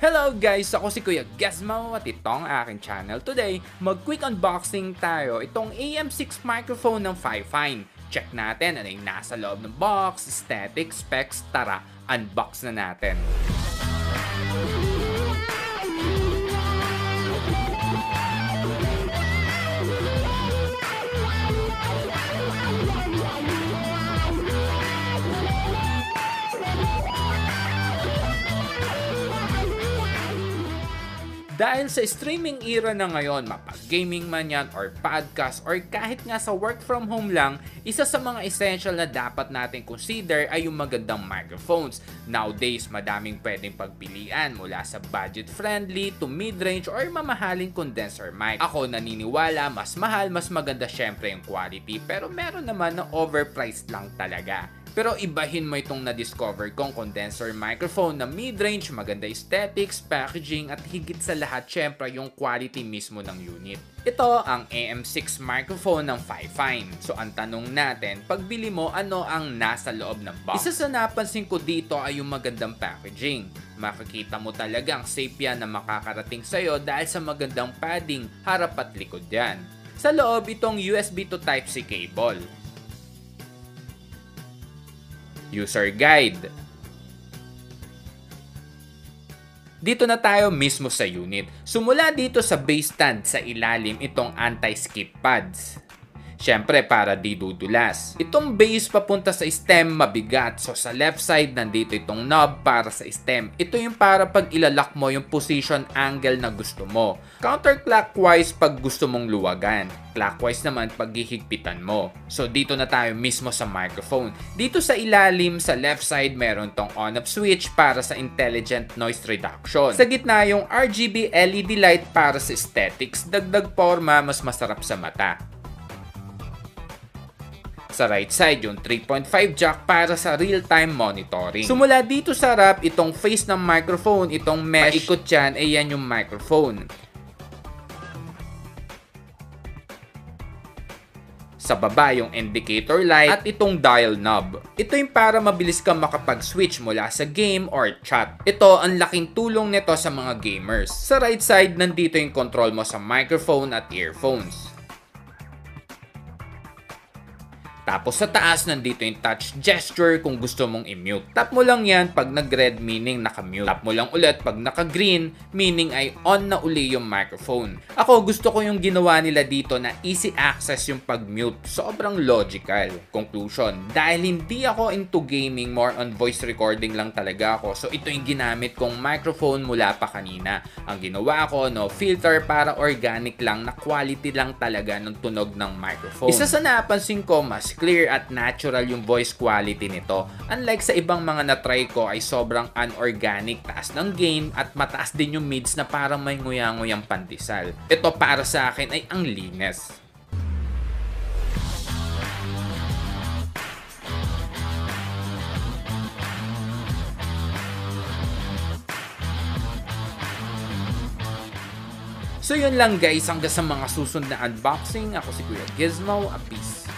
Hello guys! Ako si Kuya Gizmo at ito ang aking channel. Today, mag-quick unboxing tayo itong AM6 microphone ng Fifine. Check natin ano yung nasa loob ng box, aesthetic, specs, tara, unbox na natin. Dahil sa streaming era na ngayon, mapag-gaming man yan or podcast or kahit nga sa work from home lang, isa sa mga essential na dapat natin consider ay yung magandang microphones. Nowadays, madaming pwedeng pagpilian mula sa budget-friendly to mid-range or mamahaling condenser mic. Ako naniniwala, mas mahal, mas maganda syempre yung quality, pero meron naman na overpriced lang talaga. Pero ibahin mo itong na-discover kong condenser microphone na mid-range, maganda aesthetics, packaging at higit sa lahat syempre yung quality mismo ng unit. Ito ang AM6 microphone ng Fifine. So ang tanong natin, pagbili mo ano ang nasa loob ng box? Isa sa napansin ko dito ay yung magandang packaging. Makikita mo talagang safe yan na makakarating sa'yo dahil sa magandang padding harap at likod yan. Sa loob itong USB to Type-C cable. User guide. Dito na tayo mismo sa unit. Sumula dito sa base stand sa ilalim itong anti-skip pads. Siyempre para di dudulas. Itong base papunta sa stem mabigat. So sa left side nandito itong knob para sa stem. Ito yung para pag ilalock mo yung position angle na gusto mo. Counterclockwise pag gusto mong luwagan. Clockwise naman pag hihigpitan mo. So dito na tayo mismo sa microphone. Dito sa ilalim sa left side meron tong on-off switch para sa intelligent noise reduction. Sa gitna yung RGB LED light para sa aesthetics. Dagdag forma mas masarap sa mata. Sa right side, yung 3.5 jack para sa real-time monitoring. Sumula dito sa harap, itong face ng microphone, itong mesh, paikot dyan, yan yung microphone. Sa baba, yung indicator light at itong dial knob. Ito yung para mabilis kang makapag-switch mula sa game or chat. Ito, ang laking tulong nito sa mga gamers. Sa right side, nandito yung control mo sa microphone at earphones. Tapos sa taas, nandito yung touch gesture kung gusto mong i-mute. Tap mo lang yan pag nag-red meaning naka-mute. Tap mo lang ulit pag naka-green meaning ay on na uli yung microphone. Ako gusto ko yung ginawa nila dito na easy access yung pag-mute. Sobrang logical. Conclusion, dahil hindi ako into gaming, more on voice recording lang talaga ako. So ito yung ginamit kong microphone mula pa kanina. Ang ginawa ko, no filter para organic lang na quality lang talaga ng tunog ng microphone. Isa sa napansin ko, mas clear at natural yung voice quality nito. Unlike sa ibang mga na-try ko ay sobrang unorganic, taas ng gain at mataas din yung mids na parang may nguya-nguyang pandesal. Ito para sa akin ay ang linis. So yun lang guys, hanggang sa mga susunod na unboxing. Ako si Kuya Gizmo, peace.